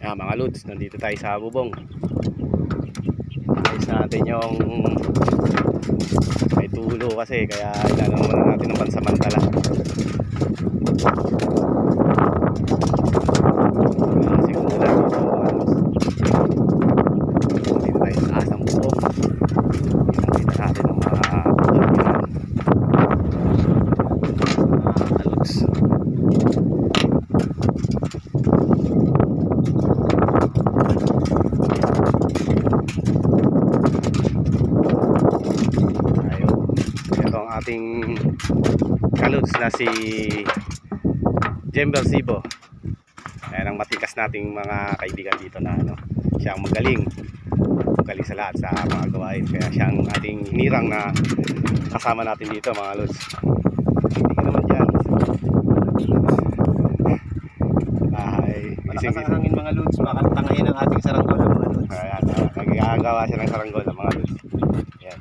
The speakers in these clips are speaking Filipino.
Ayan mga lods, nandito tayo sa bubong. Ayos natin yung may tulo kasi, kaya inano muna natin ng pansamantala. Siguro lang dito mga lods. Nandito tayo sa taas ng bubong. Nakita natin ng mga lods. Ating kalods na si Jember Sibo. Ayan ang matikas nating mga kaibigan dito na siya ang magaling sa lahat sa mga gawain, kaya siya ang ating hinirang na kasama natin dito mga lods. Hindi ka naman dyan ay malakas ang hangin mga lods, makatangayin ang ating saranggola mga lods. Ayan, nagagawa siya ng saranggola mga lods. Ayan,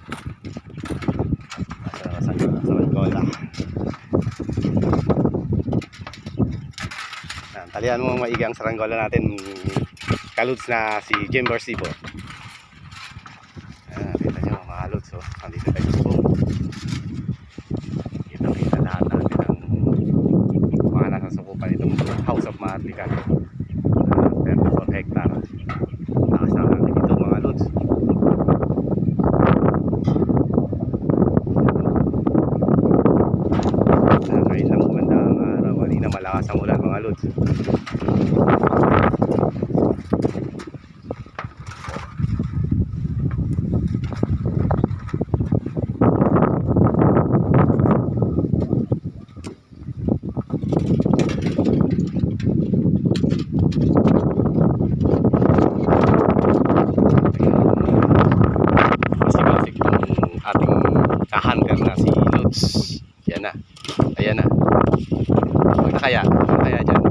saranggola. Talian mo maigi ang saranggola natin kalods na si Jember Sibo. Kita nyo mga lods, nandito tayo sa bubong. Kita lahat natin ang mga nasa sukupan itong House of Maharlika. 34 hectare. Nakasama natin dito mga lods. Ngayon lang maganda ang araw, kanina malakas ang ulan mga lods. Ating kahanter na si Lods. Yan na. Ayan na. Huwag na kaya. Huwag na kaya dyan.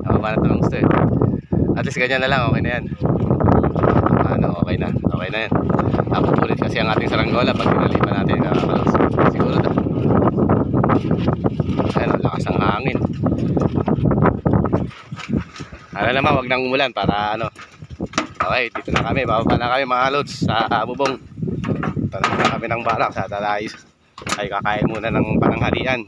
Nakabanat na lang gusto eh. At least ganyan na lang. Okay na yan. Okay na. Okay na yan. Napupulit kasi ang ating saranggola pag pinalipan natin. Nakakalos. Siguro na. Ayan. Lakas ang hangin. Naman. Huwag nang umulan para Okay. Dito na kami. Bababa na kami mga Lods sa bubong. Tanong na kami ng barak sa talayos. Ay kakain muna ng pananghalian.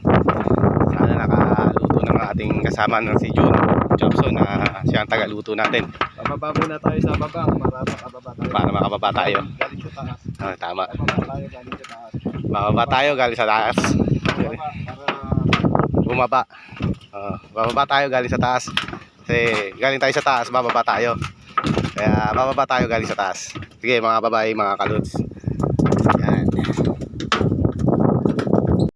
Sana nakaluto ng ating kasama ng si June Jobson na siya ang tagaluto natin. Bababa muna tayo sa babang para makababa tayo. Galing sa taas. Tama. Bababa tayo galing sa taas. Bababa tayo galing sa taas. Bumaba. Bababa tayo galing sa taas. Kasi galing tayo sa taas, bababa tayo. Kaya bababa tayo galing sa taas. Sige mga babae, mga kalods. Yan.